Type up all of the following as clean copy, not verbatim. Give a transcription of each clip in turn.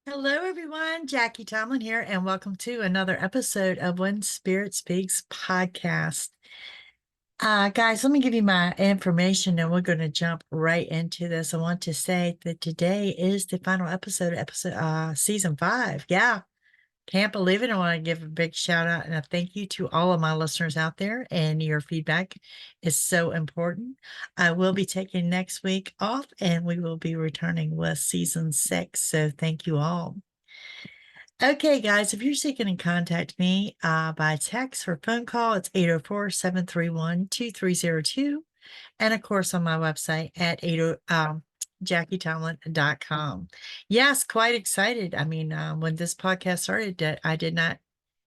Hello, everyone. Jackie-Tomlin here, and welcome to another episode of When Spirit Speaks podcast. Guys, let me give you my information, and we're going to jump right into this. I want to say that today is the final episode, season 5. Yeah, can't believe it. I want to give a big shout out and a thank you to all of my listeners out there, and your feedback is so important. I will be taking next week off, and we will be returning with season 6. So thank you all. Okay, guys, if you're seeking to contact me by text or phone call, it's 804-731-2302. And of course, on my website at 80, JackieTomlin.com. Yes, quite excited. I mean, when this podcast started, I did not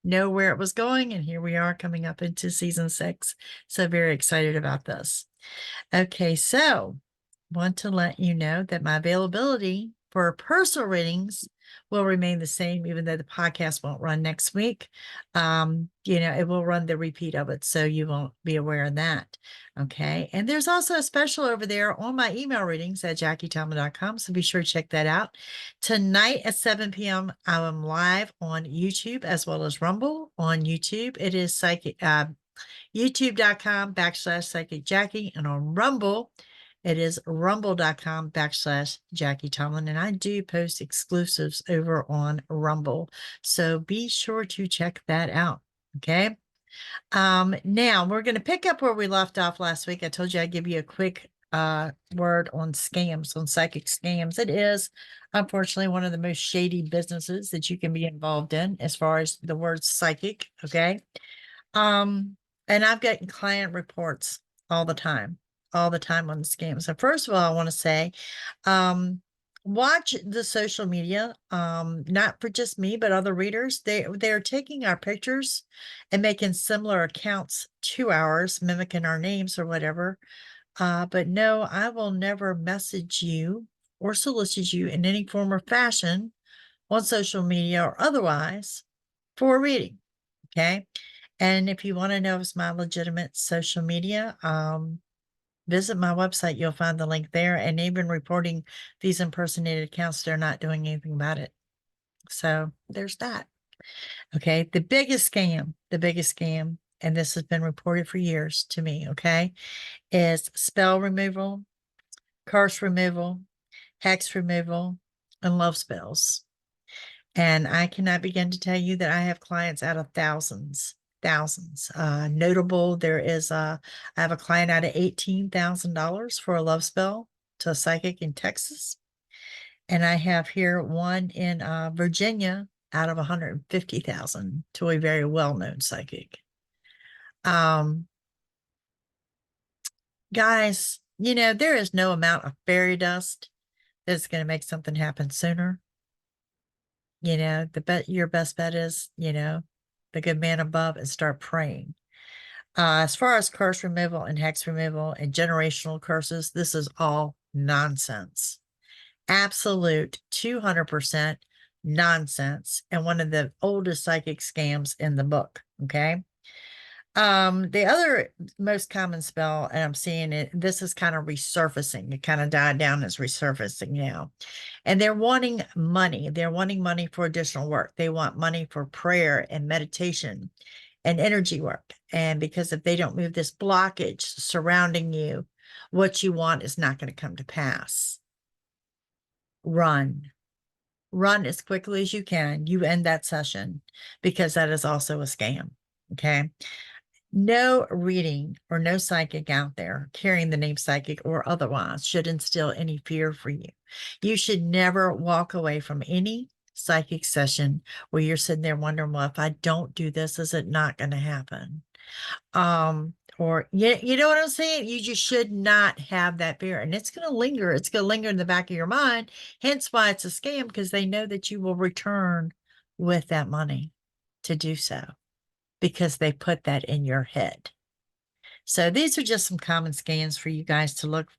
know where it was going. And here we are coming up into season 6. So very excited about this. Okay, so want to let you know that my availability for personal readings will remain the same, even though the podcast won't run next week. It will run the repeat of it, so you won't be aware of that. Okay. And there's also a special over there on my email readings at JackieTomlin.com. So be sure to check that out. Tonight at 7 p.m., I am live on YouTube as well as Rumble on YouTube. It is youtube.com/psychic Jackie, and on Rumble it is rumble.com/Jackie Tomlin. And I do post exclusives over on Rumble. So be sure to check that out. Okay. Now we're going to pick up where we left off last week. I told you I'd give you a quick word on scams, on psychic scams. It is unfortunately one of the most shady businesses that you can be involved in as far as the word psychic. Okay. Um, and I've gotten client reports all the time, all the time on the scam. So first of all, I want to say, um, watch the social media, not for just me, but other readers. They're taking our pictures and making similar accounts to ours, mimicking our names or whatever. But no, I will never message you or solicit you in any form or fashion on social media or otherwise for a reading. Okay. And if you want to know if it's my legitimate social media, visit my website. You'll find the link there. And they've been reporting these impersonated accounts. They're not doing anything about it. So there's that. Okay. The biggest scam, and this has been reported for years to me, okay, is spell removal, curse removal, hex removal, and love spells. And I cannot begin to tell you that I have clients out of thousands, thousands. Notable, I have a client out of $18,000 for a love spell to a psychic in Texas. And I have here one in Virginia out of 150,000 to a very well-known psychic. Um, Guys, there is no amount of fairy dust that's going to make something happen sooner. Your best bet is, the good man above, and start praying. As far as curse removal and hex removal and generational curses, this is all nonsense. Absolute 200% nonsense, and one of the oldest psychic scams in the book. Okay. The other most common spell, and I'm seeing it, this is kind of resurfacing. It kind of died down, it's resurfacing now. And they're wanting money. They're wanting money for additional work. They want money for prayer and meditation and energy work. And because if they don't move this blockage surrounding you, what you want is not going to come to pass. Run. Run as quickly as you can. You end that session, because that is also a scam. Okay. No reading or no psychic out there carrying the name psychic or otherwise should instill any fear for you. You should never walk away from any psychic session where you're sitting there wondering, well, if I don't do this, is it not going to happen? Or you know what I'm saying? You just should not have that fear. And it's going to linger. It's going to linger in the back of your mind. Hence why it's a scam, because they know that you will return with that money to do so, because they put that in your head. So these are just some common scams for you guys to look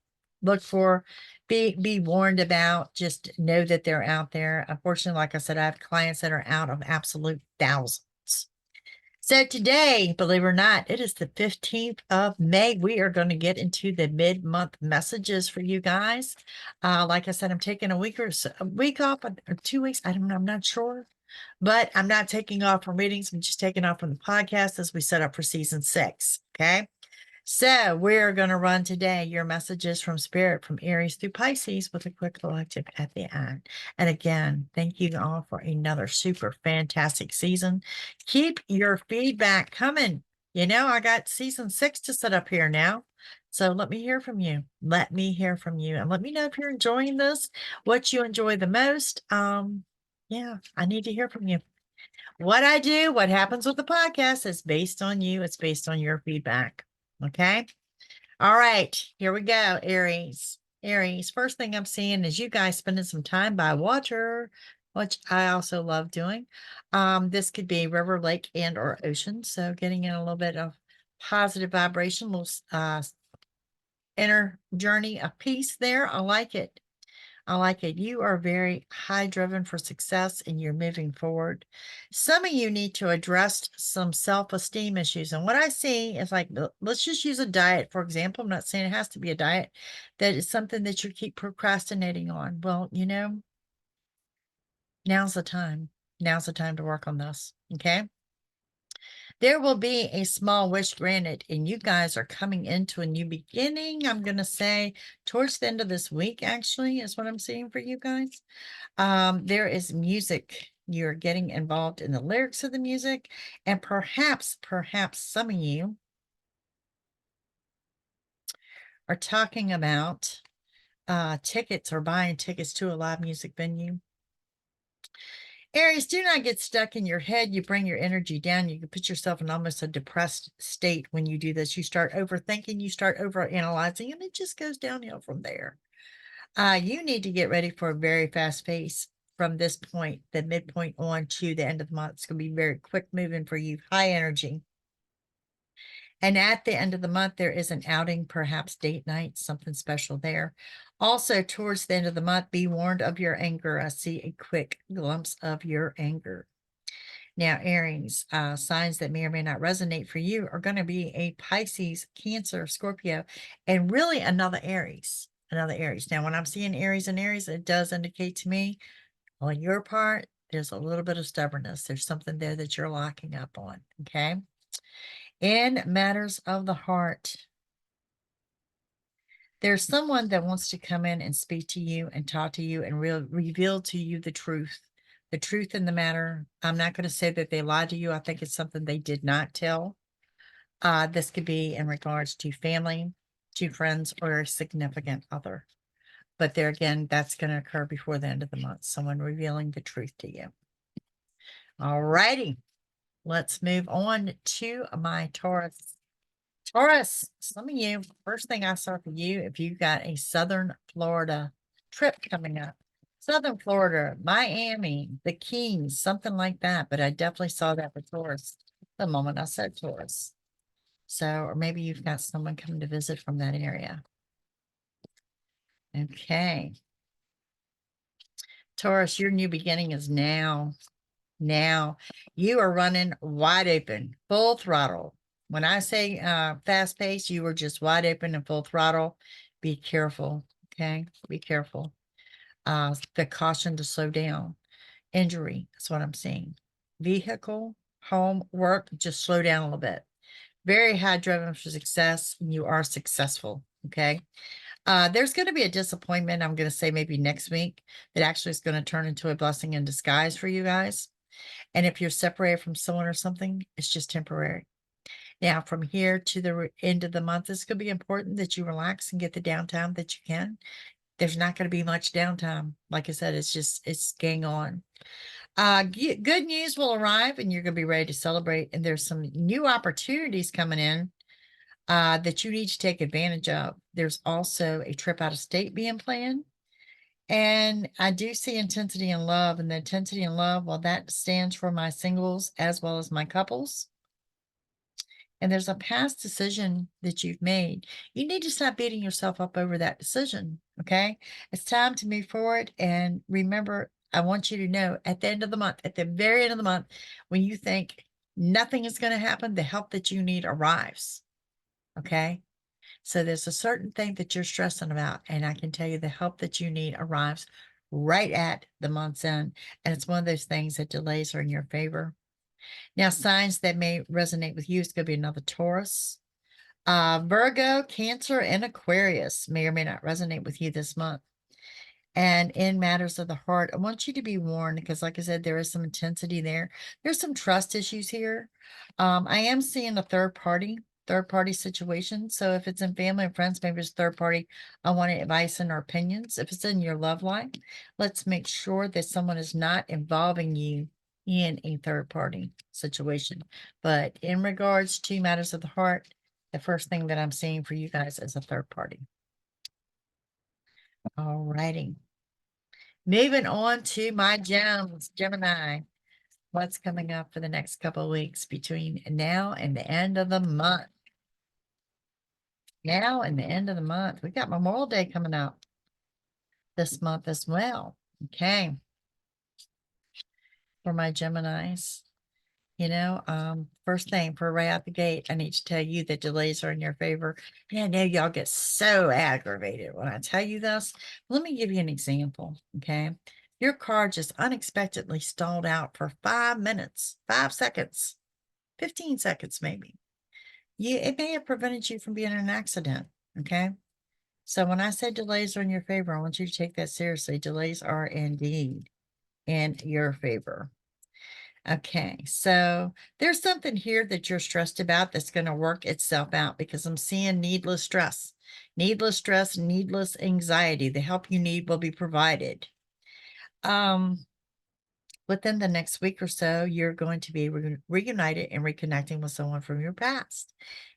for, be warned about. Just know that they're out there. Unfortunately, like I said, I have clients that are out of absolute thousands. So today, believe it or not, it is the 15th of May. We are going to get into the mid-month messages for you guys. Like I said, I'm taking a week or so, a week off or 2 weeks. I don't know. I'm not sure, but I'm not taking off from readings. I'm just taking off from the podcast as we set up for season 6. Okay. So we're going to run today your messages from Spirit from Aries through Pisces with a quick collective at the end. And again, thank you all for another super fantastic season. Keep your feedback coming. You know, I got season 6 to set up here now. So let me hear from you. Let me hear from you. And let me know if you're enjoying this, what you enjoy the most. Yeah, I need to hear from you. What I do, what happens with the podcast is based on you. It's based on your feedback. Okay. All right. Here we go. Aries. Aries. First thing I'm seeing is you guys spending some time by water, which I also love doing. This could be river, lake, and or ocean. So getting in a little bit of positive vibration, little inner journey of peace there. I like it. I like it. You are very high driven for success and you're moving forward. Some of you need to address some self-esteem issues. And what I see is like, let's just use a diet, for example. I'm not saying it has to be a diet. That is something that you keep procrastinating on. Well, you know, now's the time. Now's the time to work on this. Okay. There will be a small wish granted, and you guys are coming into a new beginning. I'm going to say towards the end of this week, actually, is what I'm seeing for you guys. There is music. You're getting involved in the lyrics of the music, and perhaps some of you are talking about tickets or buying tickets to a live music venue. Aries, do not get stuck in your head. You bring your energy down. You can put yourself in almost a depressed state when you do this. You start overthinking, you start overanalyzing, and it just goes downhill from there. You need to get ready for a very fast pace from this point, the midpoint on to the end of the month. It's going to be very quick moving for you, high energy. And at the end of the month, there is an outing, perhaps date night, something special there. Also, towards the end of the month, be warned of your anger. I see a quick glimpse of your anger. Now, Aries, signs that may or may not resonate for you are going to be a Pisces, Cancer, Scorpio, and really another Aries. Another Aries. Now, when I'm seeing Aries and Aries, it does indicate to me on your part, there's a little bit of stubbornness. There's something there that you're locking up on. Okay. In matters of the heart, there's someone that wants to come in and speak to you and talk to you and reveal to you the truth in the matter. I'm not going to say that they lied to you. I think it's something they did not tell. This could be in regards to family, to friends, or a significant other. But there again, that's going to occur before the end of the month. Someone revealing the truth to you. All righty. Let's move on to my Taurus. Taurus, some of you, first thing I saw for you, if you got a Southern Florida trip coming up, Southern Florida, Miami, the Keys, something like that. But I definitely saw that for Taurus the moment I said Taurus. So, or maybe you've got someone coming to visit from that area. Okay. Taurus, your new beginning is now. Now you are running wide open, full throttle. When I say fast pace, you are just wide open and full throttle. Be careful. Okay. Be careful. The caution to slow down. Injury. That's what I'm seeing. Vehicle, home, work, just slow down a little bit. Very high driven for success. You are successful. Okay. There's going to be a disappointment. I'm going to say maybe next week that actually is going to turn into a blessing in disguise for you guys. And if you're separated from someone or something, it's just temporary. Now, from here to the end of the month, it's going to be important that you relax and get the downtime that you can. There's not going to be much downtime. Like I said, it's gang on. Good news will arrive and you're going to be ready to celebrate. And there's some new opportunities coming in that you need to take advantage of. There's also a trip out of state being planned. And I do see intensity in love, and the intensity in love, well, that stands for my singles as well as my couples. And there's a past decision that you've made. You need to stop beating yourself up over that decision. Okay. It's time to move forward. And remember, I want you to know at the end of the month, at the very end of the month, when you think Nothing is going to happen. The help that you need arrives. Okay. So there's a certain thing that you're stressing about, and I can tell you the help that you need arrives right at the month's end. And it's one of those things that delays are in your favor. Now, signs that may resonate with you is going to be another Taurus. Virgo, Cancer, and Aquarius may or may not resonate with you this month. And in matters of the heart, I want you to be warned because, like I said, there is some intensity there. There's some trust issues here. I am seeing a third party situation. So if it's in family and friends, maybe it's third party, I want advice and or opinions. If it's in your love life, let's make sure that someone is not involving you in a third party situation. But in regards to matters of the heart, the first thing that I'm seeing for you guys is a third party. All righty. Moving on to my gems, Gemini. What's coming up for the next couple of weeks between now and the end of the month? Now and the end of the month. We got Memorial Day coming up this month as well. Okay. For my Geminis. First thing for right out the gate, I need to tell you that delays are in your favor. And I know y'all get so aggravated when I tell you this. Let me give you an example, okay? Your car just unexpectedly stalled out for 5 minutes, 5 seconds, 15 seconds maybe. It may have prevented you from being in an accident, okay? So when I say delays are in your favor, I want you to take that seriously. Delays are indeed in your favor. Okay, so there's something here that you're stressed about that's going to work itself out because I'm seeing needless stress, needless anxiety. The help you need will be provided. Within the next week or so, you're going to be reunited and reconnecting with someone from your past.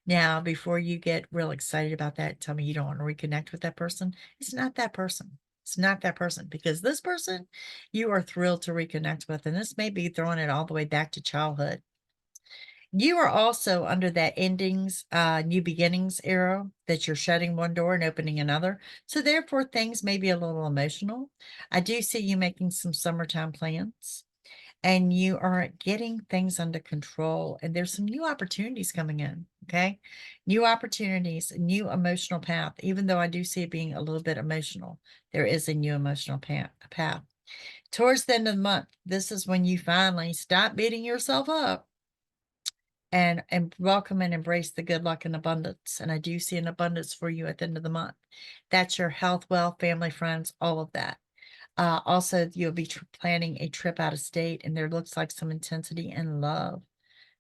Now, before you get real excited about that, tell me you don't want to reconnect with that person. It's not that person. It's not that person because this person you are thrilled to reconnect with, and this may be throwing it all the way back to childhood. You are also under that endings, new beginnings era that you're shutting one door and opening another. So therefore, things may be a little emotional. I do see you making some summertime plans and you are getting things under control. And there's some new opportunities coming in. Okay. New opportunities, new emotional path. Even though I do see it being a little bit emotional, there is a new emotional path. Towards the end of the month, this is when you finally stop beating yourself up and welcome and embrace the good luck and abundance. And I do see an abundance for you at the end of the month. That's your health, wealth, family, friends, all of that. Also, you'll be planning a trip out of state, and there looks like some intensity and love.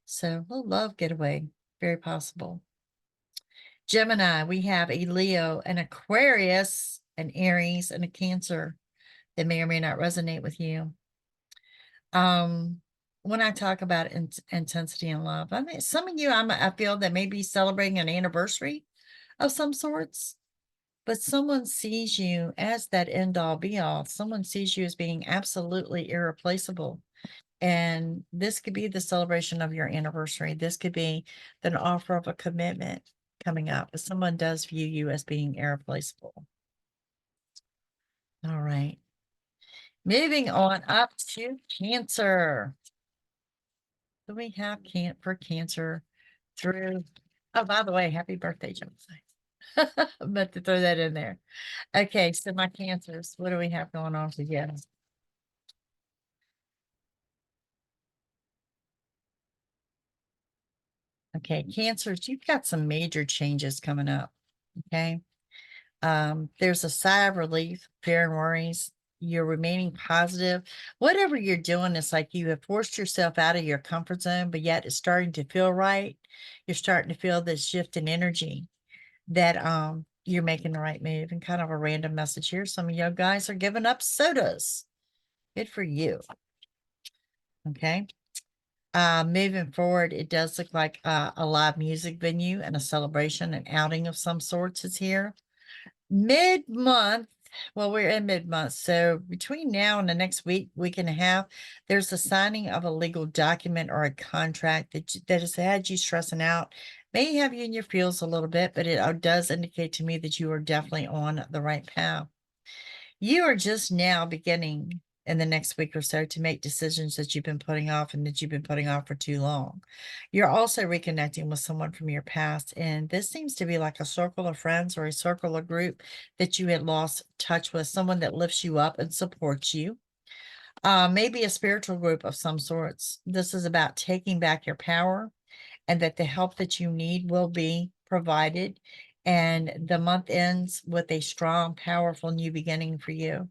So, a little love getaway, very possible. Gemini, we have a Leo, an Aquarius, an Aries, and a Cancer that may or may not resonate with you. When I talk about intensity and love, I mean, some of you, I feel that may be celebrating an anniversary of some sorts, but someone sees you as that end all be all. Someone sees you as being absolutely irreplaceable. And this could be the celebration of your anniversary. This could be an offer of a commitment coming up. But someone does view you as being irreplaceable. All right. Moving on up to Cancer. So we have for Cancer through, oh, by the way, happy birthday, Gemini. I meant to throw that in there. Okay, so my Cancers, what do we have going on for you? Okay, Cancers, you've got some major changes coming up. Okay. There's a sigh of relief, fear and worries. You're remaining positive. Whatever you're doing, it's like you have forced yourself out of your comfort zone, but yet it's starting to feel right. You're starting to feel this shift in energy that you're making the right move. And kind of a random message here. Some of you guys are giving up sodas. Good for you. Okay. Moving forward, it does look like a live music venue and a celebration, an outing of some sorts is here. Mid-month, well, we're in mid-month, so between now and the next week and a half, there's a signing of a legal document or a contract that has had you stressing out. May have you in your feels a little bit, but it does indicate to me that you are definitely on the right path. You are just now beginning in the next week or so to make decisions that you've been putting off and that you've been putting off for too long. You're also reconnecting with someone from your past, and this seems to be like a circle of friends or a circle of group that you had lost touch with, someone that lifts you up and supports you. Maybe a spiritual group of some sorts. This is about taking back your power, and that the help that you need will be provided. And the month ends with a strong, powerful new beginning for you.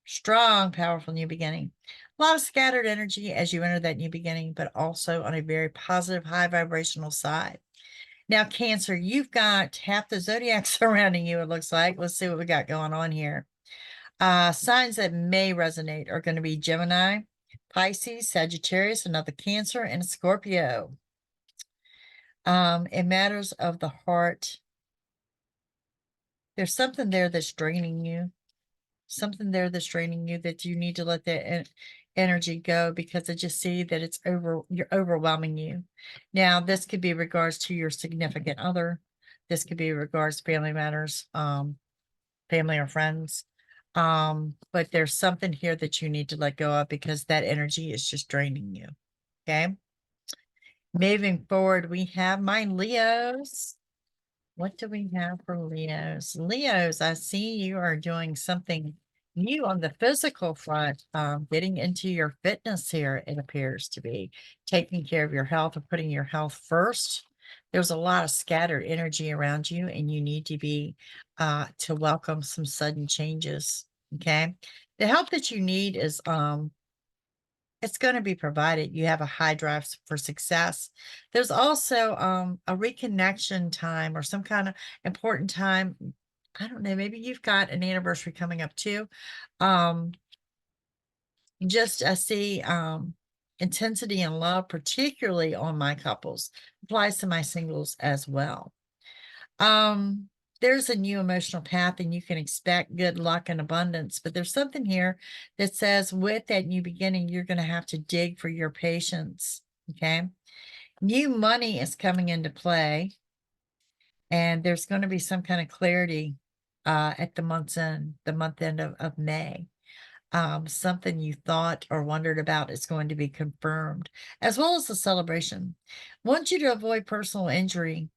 Strong, powerful new beginning. A lot of scattered energy as you enter that new beginning, but also on a very positive, high vibrational side. Now, Cancer, you've got half the zodiac surrounding you, it looks like. Let's see what we got going on here. Signs that may resonate are going to be Gemini, Pisces, Sagittarius, another Cancer, and Scorpio. In matters of the heart, there's something there that's draining you. Something there that's draining you that you need to let that energy go, because I just see that you're overwhelming you. Now, this could be regards to your significant other. This could be regards to family matters, family or friends. But there's something here that you need to let go of because that energy is just draining you. Okay. Moving forward, we have my Leos. What do we have for Leos? Leos, I see you are doing something new on the physical front, getting into your fitness here, it appears to be. Taking care of your health or putting your health first. There's a lot of scattered energy around you, and you need to be to welcome some sudden changes. Okay. The help that you need is it's going to be provided. You have a high drive for success. There's also a reconnection time or some kind of important time. I don't know, maybe you've got an anniversary coming up too. Just I see intensity and love, particularly on my couples, applies to my singles as well. Um, there's a new emotional path, and you can expect good luck and abundance, but there's something here that says with that new beginning, you're going to have to dig for your patience. Okay. New money is coming into play, and there's going to be some kind of clarity at the month end of May. Something you thought or wondered about is going to be confirmed, as well as the celebration. I want you to avoid personal injury,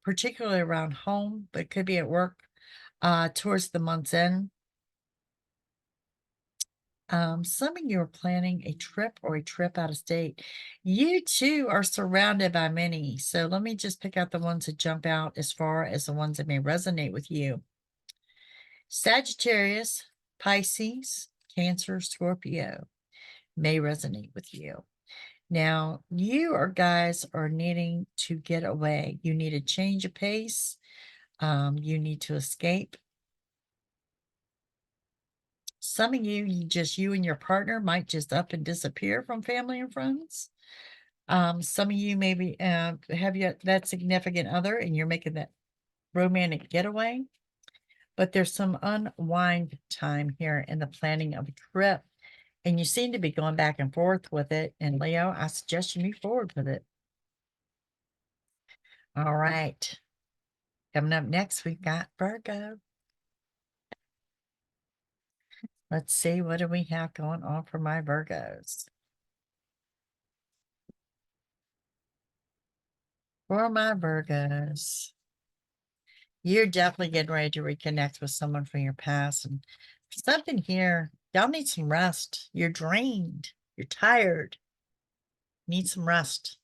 particularly around home, but it could be at work towards the month's end. Some of you are planning a trip or a trip out of state. You too are surrounded by many. So let me just pick out the ones that jump out as far as the ones that may resonate with you. Sagittarius, Pisces, Cancer, Scorpio may resonate with you. Now, you guys are needing to get away. You need a change of pace. You need to escape. Some of you, you and your partner might just up and disappear from family and friends. Some of you maybe have that significant other and you're making that romantic getaway. But there's some unwind time here in the planning of a trip. And you seem to be going back and forth with it. And Leo, I suggest you move forward with it. All right. Coming up next, we've got Virgo. Let's see, what do we have going on for my Virgos? For my Virgos, you're definitely getting ready to reconnect with someone from your past. And something here, y'all need some rest. You're drained. You're tired. Need some rest.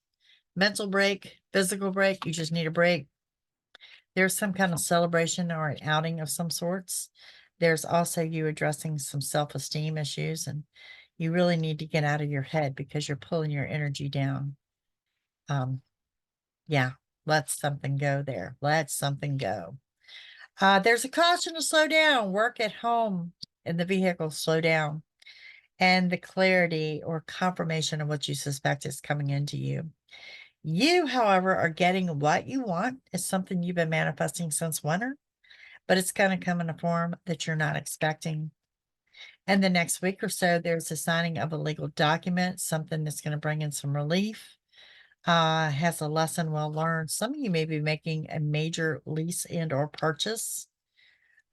Mental break, physical break. You just need a break. There's some kind of celebration or an outing of some sorts. There's also you addressing some self-esteem issues, and you really need to get out of your head because you're pulling your energy down. Yeah, let something go there. Let something go. There's a caution to slow down. Work at home in the vehicle, slow down. And the clarity or confirmation of what you suspect is coming into you. You, however, are getting what you want. It's something you've been manifesting since winter, but it's going to come in a form that you're not expecting. And the next week or so, there's a signing of a legal document, something that's going to bring in some relief. Has a lesson well learned. Some of you may be making a major lease and or purchase.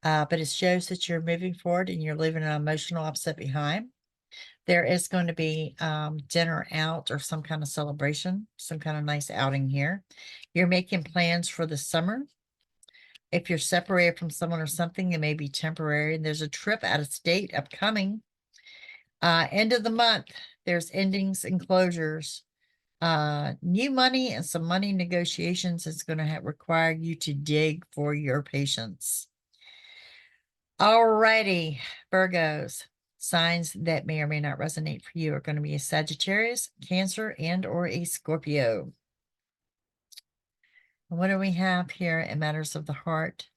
but it shows that you're moving forward and you're leaving an emotional upset behind. There is going to be dinner out or some kind of celebration, some kind of nice outing here. You're making plans for the summer. If you're separated from someone or something, it may be temporary. And there's a trip out of state upcoming. End of the month, there's endings and closures. New money and some money negotiations is going to require you to dig for your patience. Alrighty, Virgos. Signs that may or may not resonate for you are going to be a Sagittarius, Cancer, and or a Scorpio. What do we have here in matters of the heart?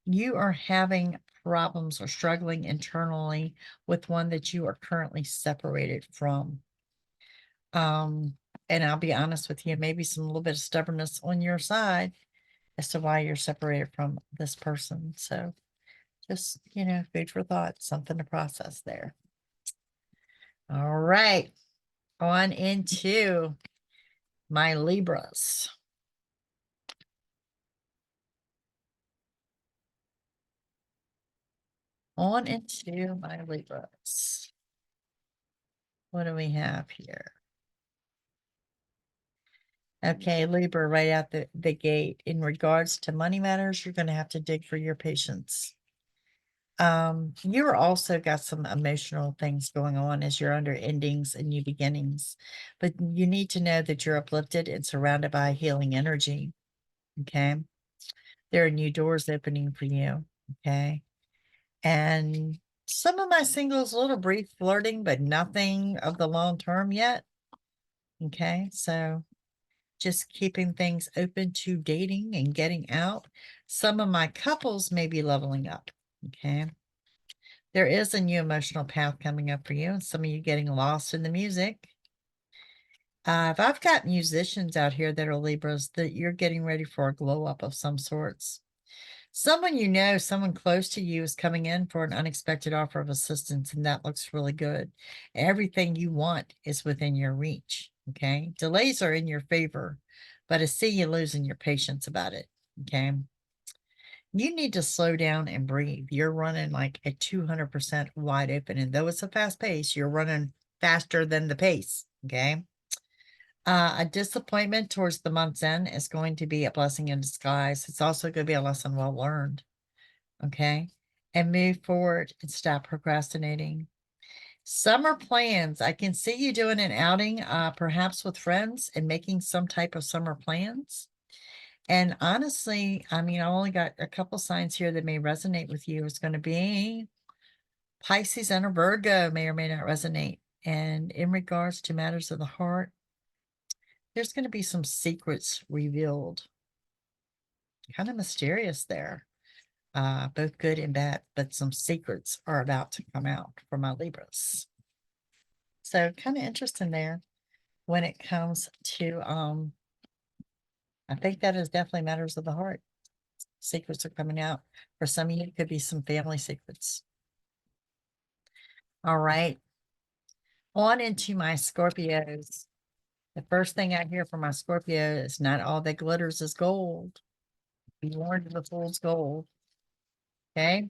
You are having problems or struggling internally with one that you are currently separated from. And I'll be honest with you, maybe some little bit of stubbornness on your side as to why you're separated from this person. So just, food for thought, something to process there. All right, on into my Libras. On into my Libras. What do we have here? Okay, Libra, right out the gate. In regards to money matters, you're going to have to dig for your patience. You're also got some emotional things going on as you're under endings and new beginnings, but you need to know that you're uplifted and surrounded by healing energy. Okay. There are new doors opening for you. Okay. And some of my singles, a little brief flirting, but nothing of the long term yet. Okay. So just keeping things open to dating and getting out. Some of my couples may be leveling up. Okay. There is a new emotional path coming up for you, and some of you getting lost in the music. If I've got musicians out here that are Libras, that you're getting ready for a glow up of some sorts. Someone you know, someone close to you is coming in for an unexpected offer of assistance, and that looks really good. Everything you want is within your reach. Okay. Delays are in your favor, but I see you losing your patience about it. Okay. You need to slow down and breathe. You're running like at 200% wide open. And though it's a fast pace, you're running faster than the pace. Okay. A disappointment towards the month's end is going to be a blessing in disguise. It's also going to be a lesson well learned. Okay. And move forward and stop procrastinating. Summer plans. I can see you doing an outing, perhaps with friends and making some type of summer plans. And honestly, I mean, I only got a couple signs here that may resonate with you. It's going to be Pisces and a Virgo may or may not resonate. And in regards to matters of the heart, there's going to be some secrets revealed. Kind of mysterious there, both good and bad, but some secrets are about to come out for my Libras. So kind of interesting there when it comes to, I think that is definitely matters of the heart. Secrets are coming out. For some of you, it could be some family secrets. All right. On into my Scorpios. The first thing I hear from my Scorpio is not all that glitters is gold. Be warned of the fool's gold. Okay.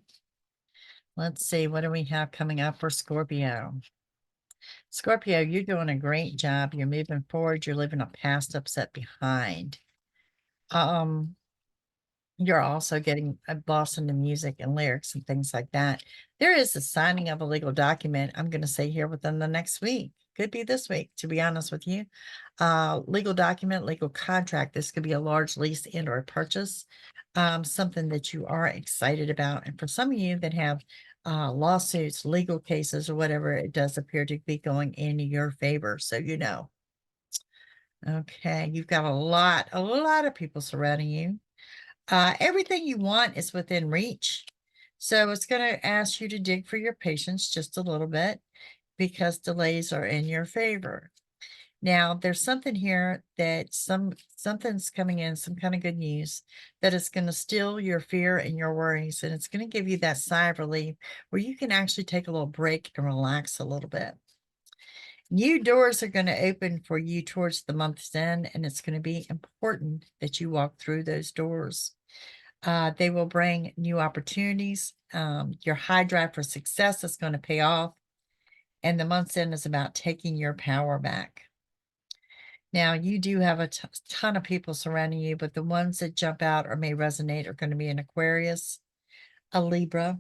Let's see. What do we have coming up for Scorpio? Scorpio, you're doing a great job. You're moving forward. You're leaving a past upset behind. You're also getting lost in the music and lyrics and things like that. There is a signing of a legal document, I'm going to say here within the next week. Could be this week, to be honest with you. Legal document, legal contract. This could be a large lease and or purchase. Something that you are excited about. And for some of you that have lawsuits, legal cases, or whatever, it does appear to be going in your favor. So you know. Okay, you've got a lot of people surrounding you. Everything you want is within reach. So it's going to ask you to dig for your patience just a little bit because delays are in your favor. Now, there's something here that something's coming in, some kind of good news that is going to still your fear and your worries. And it's going to give you that sigh of relief where you can actually take a little break and relax a little bit. New doors are going to open for you towards the month's end, and it's going to be important that you walk through those doors. They will bring new opportunities. Your high drive for success is going to pay off. And the month's end is about taking your power back. Now, you do have a ton of people surrounding you, but the ones that jump out or may resonate are going to be an Aquarius, a Libra,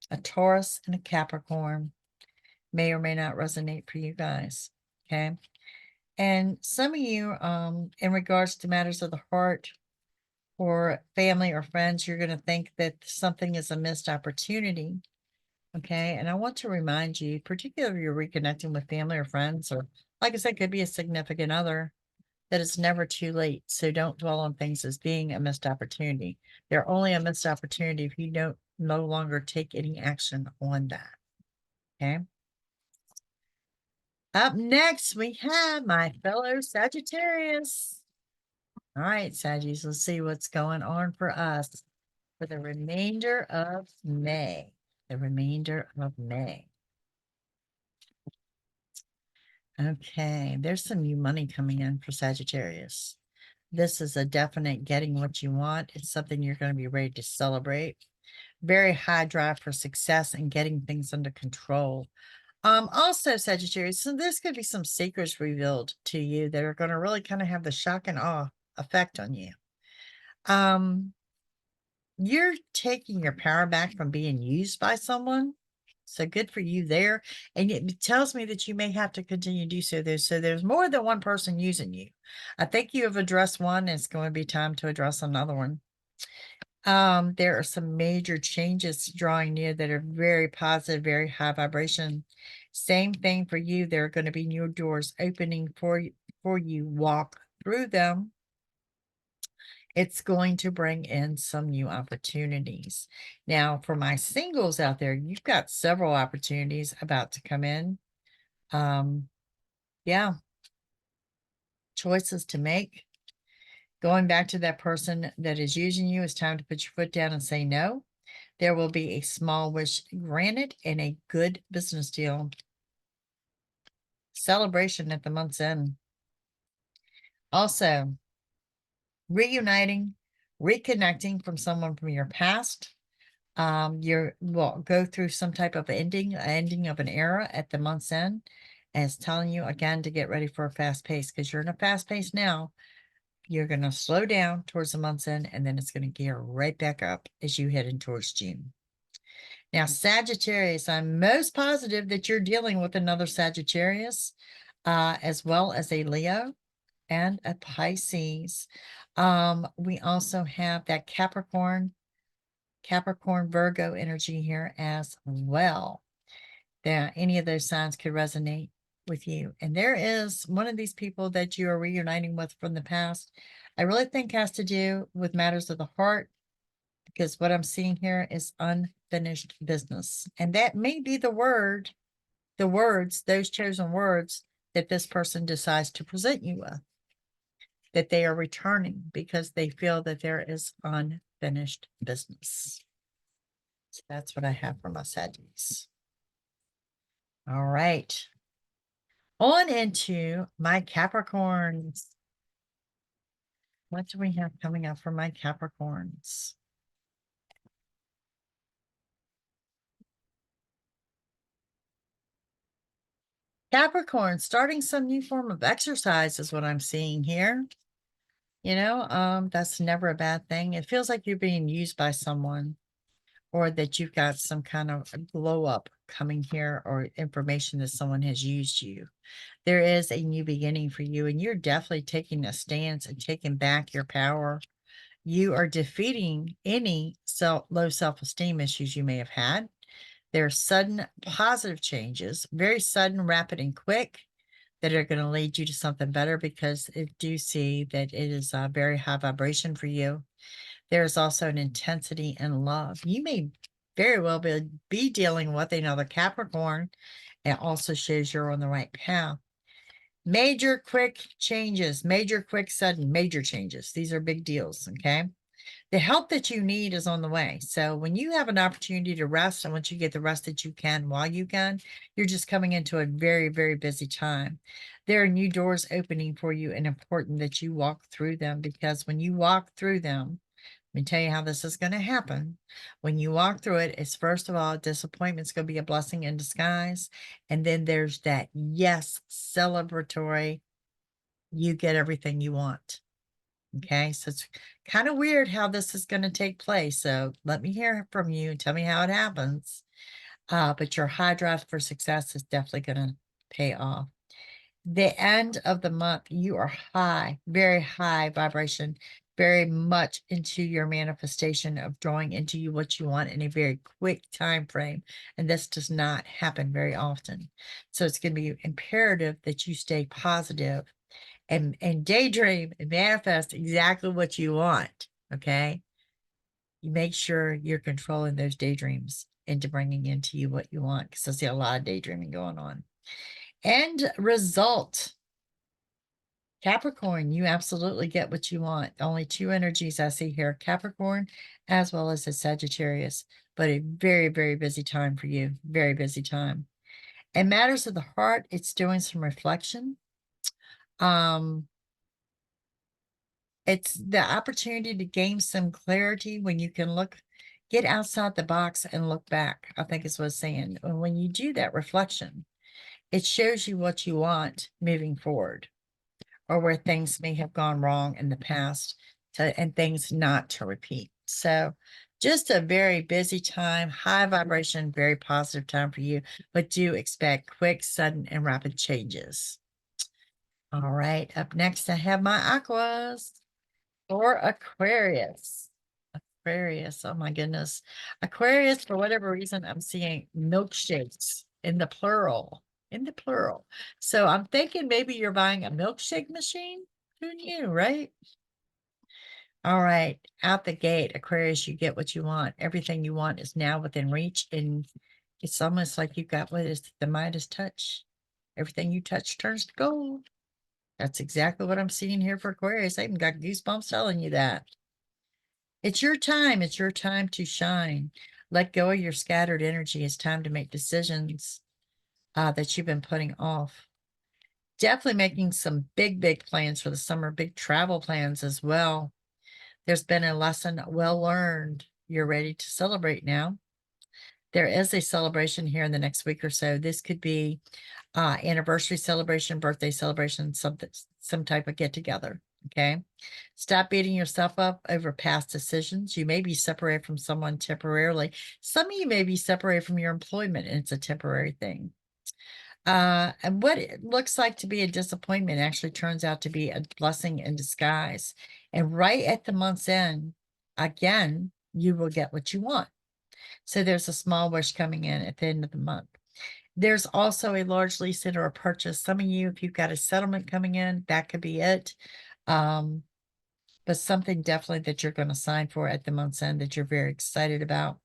a Taurus, and a Capricorn. May or may not resonate for you guys. Okay. And some of you, in regards to matters of the heart or family or friends, you're going to think that something is a missed opportunity. Okay. And I want to remind you, particularly if you're reconnecting with family or friends, or like I said, could be a significant other, that it's never too late. So don't dwell on things as being a missed opportunity. They're only a missed opportunity if you don't no longer take any action on that. Okay. Up next, we have my fellow Sagittarius. All right, Saggies, let's see what's going on for us for the remainder of May. The remainder of May. Okay, there's some new money coming in for Sagittarius. This is a definite getting what you want. It's something you're going to be ready to celebrate. Very high drive for success and getting things under control. Also, Sagittarius, so this could be some secrets revealed to you that are going to really kind of have the shock and awe effect on you. You're taking your power back from being used by someone. So good for you there. And it tells me that you may have to continue to do so. There's more than one person using you. I think you have addressed one. And it's going to be time to address another one. There are some major changes drawing near that are very positive, very high vibration. Same thing for you. There are going to be new doors opening for you. Walk through them. It's going to bring in some new opportunities. Now, for my singles out there, you've got several opportunities about to come in. Yeah, choices to make. Going back to that person that is using you, it's time to put your foot down and say no. There will be a small wish granted and a good business deal. Celebration at the month's end. Also, reuniting, reconnecting from someone from your past. You will go through some type of ending of an era at the month's end. And it's telling you again to get ready for a fast pace, because you're in a fast pace now. You're going to slow down towards the month's end, and then it's going to gear right back up as you head in towards June. Now, Sagittarius, I'm most positive that you're dealing with another Sagittarius, as well as a Leo and a Pisces. We also have that Capricorn, Virgo energy here as well. That any of those signs could resonate with you. And there is one of these people that you are reuniting with from the past. I really think has to do with matters of the heart, because what I'm seeing here is unfinished business. And that may be the words, those chosen words that this person decides to present you with, that they are returning because they feel that there is unfinished business. So that's what I have for my Saggies. All right. On into my Capricorns. What do we have coming up for my Capricorns? Capricorn, starting some new form of exercise is what I'm seeing here. You know, that's never a bad thing. It feels like you're being used by someone, or that you've got some kind of glow up coming here, or information that someone has used you. There is a new beginning for you, and you're definitely taking a stance and taking back your power. You are defeating any low self-esteem issues you may have had. There are sudden positive changes, very sudden, rapid, and quick, that are going to lead you to something better, because I do see that it is a very high vibration for you. There's also an intensity and love. You may very well be dealing with another Capricorn. It also shows you're on the right path. Major quick changes, major quick sudden, major changes. These are big deals, okay? The help that you need is on the way. So when you have an opportunity to rest, and once you get the rest that you can while you can, you're just coming into a very, very busy time. There are new doors opening for you, and important that you walk through them, because when you walk through them, me tell you how this is going to happen. When you walk through it, it's first of all, disappointment's going to be a blessing in disguise. And then there's that yes, celebratory, you get everything you want. Okay, so it's kind of weird how this is going to take place. So let me hear from you and tell me how it happens. But your high drive for success is definitely going to pay off. The end of the month, you are high, very high vibration, very much into your manifestation of drawing into you what you want in a very quick time frame. And this does not happen very often. So it's going to be imperative that you stay positive and daydream and manifest exactly what you want. Okay. You make sure you're controlling those daydreams into bringing into you what you want, because I see a lot of daydreaming going on. End result. Capricorn, you absolutely get what you want. Only two energies I see here, Capricorn as well as a Sagittarius, but a very, very busy time for you. Very busy time. In matters of the heart, it's doing some reflection. It's the opportunity to gain some clarity when you can get outside the box and look back, I think is what it's saying. And when you do that reflection, it shows you what you want moving forward, or where things may have gone wrong in the past and things not to repeat. So just a very busy time, high vibration, very positive time for you, but do expect quick, sudden, and rapid changes. All right, up next, I have my aquas. Or Aquarius. Aquarius, oh my goodness. Aquarius, for whatever reason, I'm seeing milkshakes in the plural. In the plural. So I'm thinking maybe you're buying a milkshake machine. Who knew, right? All right, out the gate, Aquarius, you get what you want. Everything you want is now within reach, and it's almost like you got what is the Midas touch. Everything you touch turns to gold. That's exactly what I'm seeing here for Aquarius. I even got goosebumps telling you that. It's your time. It's your time to shine. Let go of your scattered energy. It's time to make decisions that you've been putting off. Definitely making some big, big plans for the summer, big travel plans as well. There's been a lesson well learned. You're ready to celebrate now. There is a celebration here in the next week or so. This could be anniversary celebration, birthday celebration, some type of get together. Okay. Stop beating yourself up over past decisions. You may be separated from someone temporarily. Some of you may be separated from your employment, and it's a temporary thing. And what it looks like to be a disappointment actually turns out to be a blessing in disguise. And right at the month's end, again, you will get what you want. So there's a small wish coming in at the end of the month. There's also a large lease or a purchase. Some of you, if you've got a settlement coming in, that could be it. But something definitely that you're going to sign for at the month's end that you're very excited about.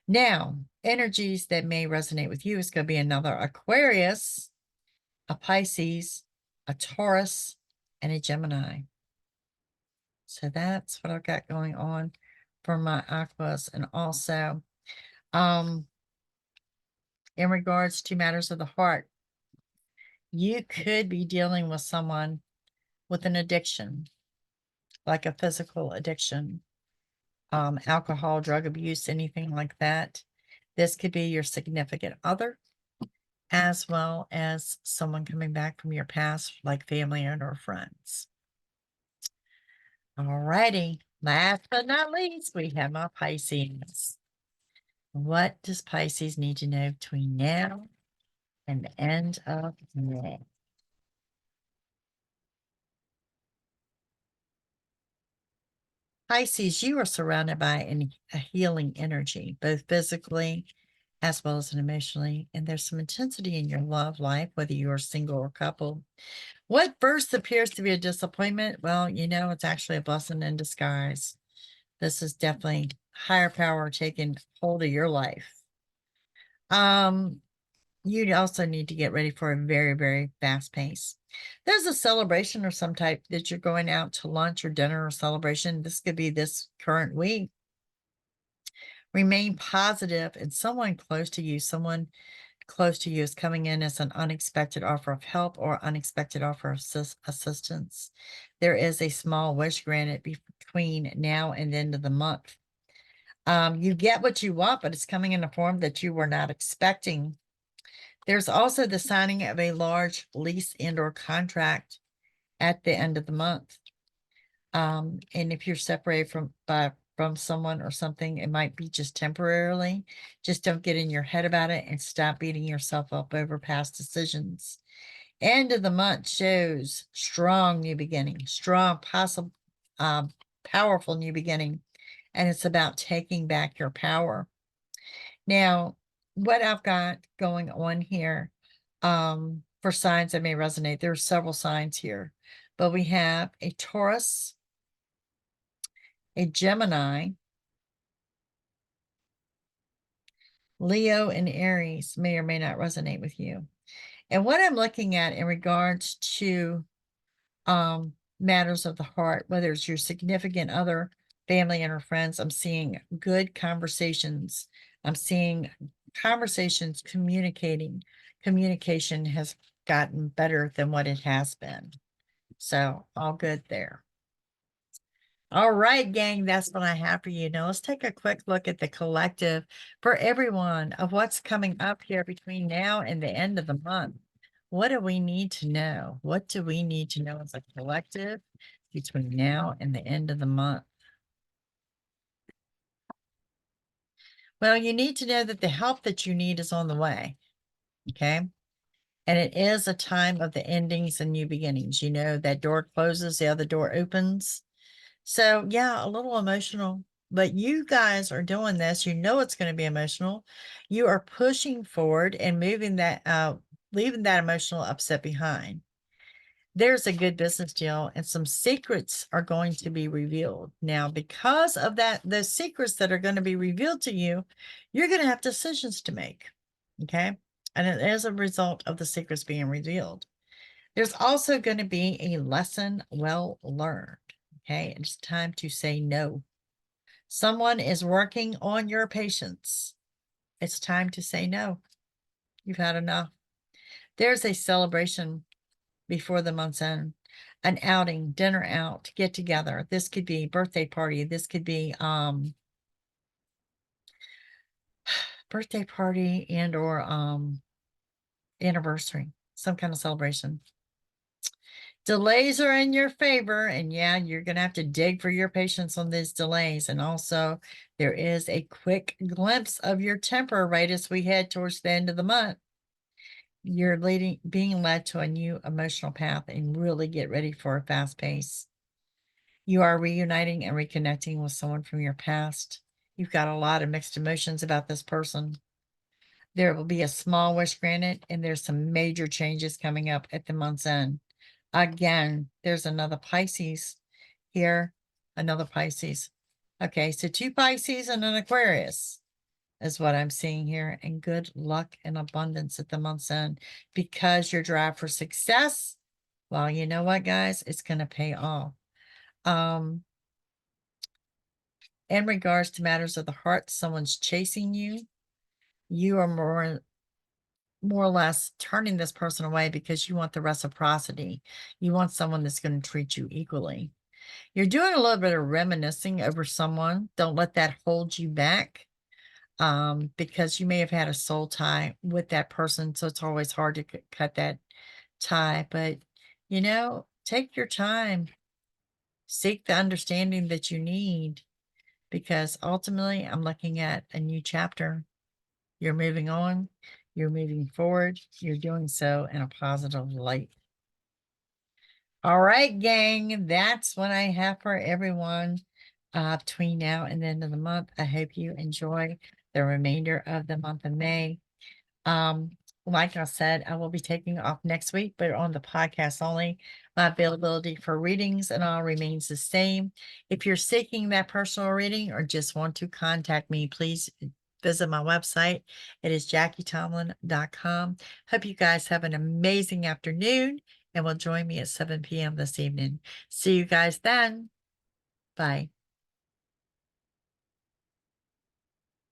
Now, energies that may resonate with you is going to be another Aquarius, a Pisces, a Taurus, and a Gemini. So that's what I've got going on for my aquas. And also, in regards to matters of the heart, you could be dealing with someone with an addiction, like a physical addiction, alcohol, drug abuse, anything like that. This could be your significant other, as well as someone coming back from your past, like family and or friends. All righty. Last but not least, we have my Pisces. What does Pisces need to know between now and the end of May? Pisces, you are surrounded by a healing energy, both physically as well as emotionally. And there's some intensity in your love life, whether you are single or couple. What first appears to be a disappointment, well, it's actually a blessing in disguise. This is definitely higher power taking hold of your life. You also need to get ready for a very, very fast pace. There's a celebration or some type that you're going out to lunch or dinner or celebration. This could be this current week. Remain positive, and someone close to you is coming in as an unexpected offer of help or unexpected offer of assistance. There is a small wish granted between now and the end of the month. You get what you want, but it's coming in a form that you were not expecting. There's also the signing of a large lease and/or contract at the end of the month. And if you're separated from someone or something, it might be just temporarily. Just don't get in your head about it and stop beating yourself up over past decisions. End of the month shows strong new beginning, strong, possible, powerful new beginning. And it's about taking back your power. Now, what I've got going on here, for signs that may resonate, there are several signs here, but we have a Taurus, a Gemini, Leo, and Aries may or may not resonate with you. And what I'm looking at in regards to matters of the heart, whether it's your significant other, family, and or friends, I'm seeing good conversations. I'm seeing conversations communicating. Communication has gotten better than what it has been. So all good there. All right, gang, that's what I have for you. Now let's take a quick look at the collective for everyone of what's coming up here between now and the end of the month. What do we need to know? What do we need to know as a collective between now and the end of the month? Well, you need to know that the help that you need is on the way, okay? And it is a time of the endings and new beginnings. You know, that door closes, the other door opens. So yeah, a little emotional, but you guys are doing this. You know it's going to be emotional. You are pushing forward and moving that, leaving that emotional upset behind. There's a good business deal and some secrets are going to be revealed. Now, because of that, the secrets that are going to be revealed to you, you're going to have decisions to make. Okay. And as a result of the secrets being revealed, there's also going to be a lesson well learned. Okay, it's time to say no. Someone is working on your patience. It's time to say no. You've had enough. There's a celebration before the month's end, an outing, dinner out, get together. This could be birthday party. This could be birthday party and or anniversary, some kind of celebration. Delays are in your favor, and yeah, you're going to have to dig for your patience on these delays. And also, there is a quick glimpse of your temper right as we head towards the end of the month. You're being led to a new emotional path, and really get ready for a fast pace. You are reuniting and reconnecting with someone from your past. You've got a lot of mixed emotions about this person. There will be a small wish granted, and there's some major changes coming up at the month's end. Again, there's another Pisces here, another Pisces. Okay, so 2 Pisces and an Aquarius is what I'm seeing here. And good luck and abundance at the month's end, because your drive for success, well, you know what, guys? It's going to pay off. In regards to matters of the heart, someone's chasing you. You are more or less turning this person away because you want the reciprocity. You want someone that's going to treat you equally. You're doing a little bit of reminiscing over someone. Don't let that hold you back, because you may have had a soul tie with that person. So it's always hard to cut that tie. But, you know, take your time. Seek the understanding that you need, because ultimately I'm looking at a new chapter. You're moving on. You're moving forward. You're doing so in a positive light. All right, gang, that's what I have for everyone between now and the end of the month. I hope you enjoy the remainder of the month of May. Like I said, I will be taking off next week, but on the podcast only. My availability for readings and all remains the same. If you're seeking that personal reading or just want to contact me, please visit my website. It is JackieTomlin.com. Hope you guys have an amazing afternoon and will join me at 7 p.m. this evening. See you guys then. Bye.